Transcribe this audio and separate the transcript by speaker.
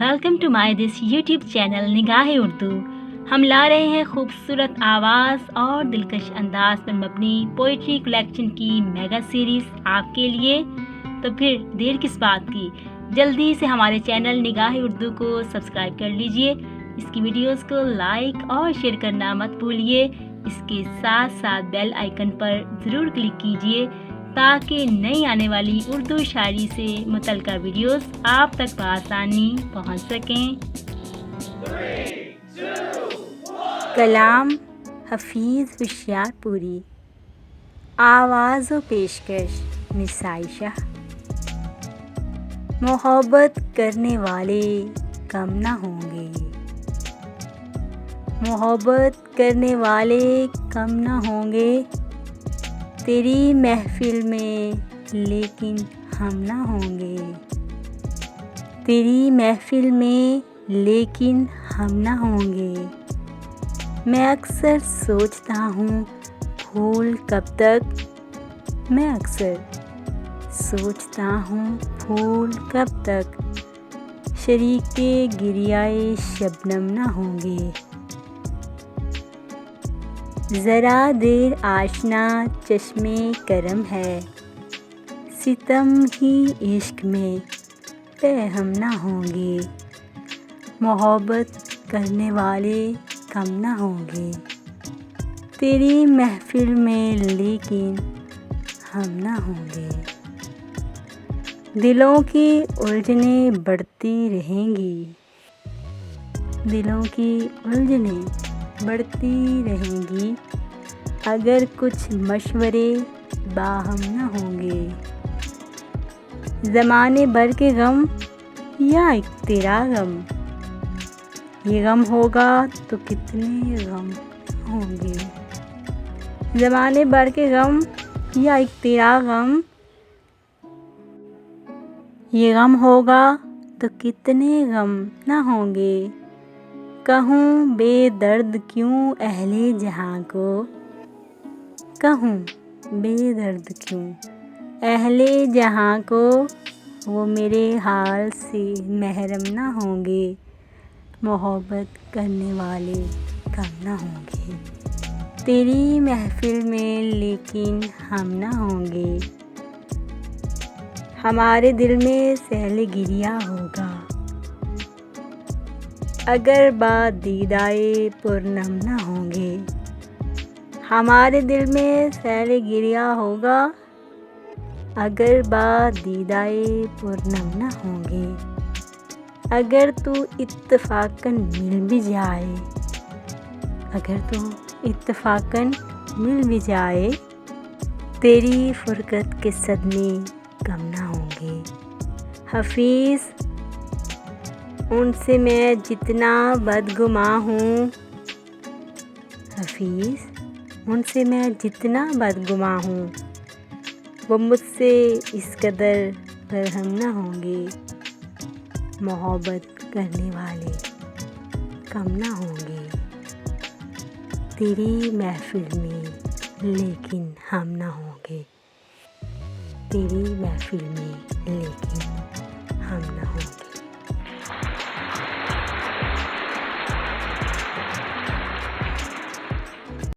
Speaker 1: Welcome to my this YouTube channel Nigahe Urdu. हम ला रहे हैं खूबसूरत आवाज़ और दिलकश अंदाज पर मबनी पोइट्री कलेक्शन की मेगा सीरीज़ आपके लिए। तो फिर देर किस बात की, जल्दी से हमारे चैनल निगाहे उर्दू को सब्सक्राइब कर लीजिए। इसकी वीडियोस को लाइक और शेयर करना मत भूलिए। इसके साथ साथ बेल आइकन पर ज़रूर क्लिक कीजिए ताकि नई आने वाली उर्दू शायरी से मुतल्लिक़ वीडियोस आप तक बआसानी पहुंच सकें। कलाम हफीज़ होशियारपुरी, आवाज़ व पेशकश मिस आयशा। मोहब्बत करने वाले कम ना होंगे, मोहब्बत करने वाले कम ना होंगे तेरी महफिल में, लेकिन हम ना होंगे तेरी महफिल में, लेकिन हम ना होंगे। मैं अक्सर सोचता हूँ फूल कब तक, मैं अक्सर सोचता हूँ फूल कब तक शरीके गिरियाए शबनम ना होंगे। ज़रा देर आशना चश्मे करम है, सितम ही इश्क में बेहम ना होंगे। मोहब्बत करने वाले कम ना होंगे तेरी महफिल में, लेकिन हम ना होंगे। दिलों की उलझनें बढ़ती रहेंगी, दिलों की उलझनें बढ़ती रहेंगी अगर कुछ मशवरे बाहम ना होंगे। ज़माने भर के गम या एक तेरा गम, ये गम होगा तो कितने गम होंगे। ज़माने भर के गम या एक तेरा गम, ये गम होगा तो कितने गम ना होंगे। कहूँ बेदर्द क्यों अहले जहाँ को, कहूँ बेदर्द क्यों अहले जहाँ को, वो मेरे हाल से महरम ना होंगे। मोहब्बत करने वाले कम ना होंगे तेरी महफिल में, लेकिन हम ना होंगे। हमारे दिल में सहले गिरिया होगा अगर बाद दीदाए पुरनम ना होंगे। हमारे दिल में सहले गिरिया होगा अगर बाद दीदाए पुरनम ना होंगे। अगर तू इत्तफाकन मिल भी जाए, अगर तू इत्तफाकन मिल भी जाए तेरी फुरकत के सदमे कम ना होंगे। हफीज़, उनसे मैं जितना बदगुमा हूँ, हफीज़, उनसे मैं जितना बदगुमा हूँ वो मुझसे इस कदर बरहम ना होंगे। मोहब्बत करने वाले कम ना होंगे तेरी महफिल में, लेकिन हम ना होंगे तेरी महफिल में, लेकिन हम ना होंगे।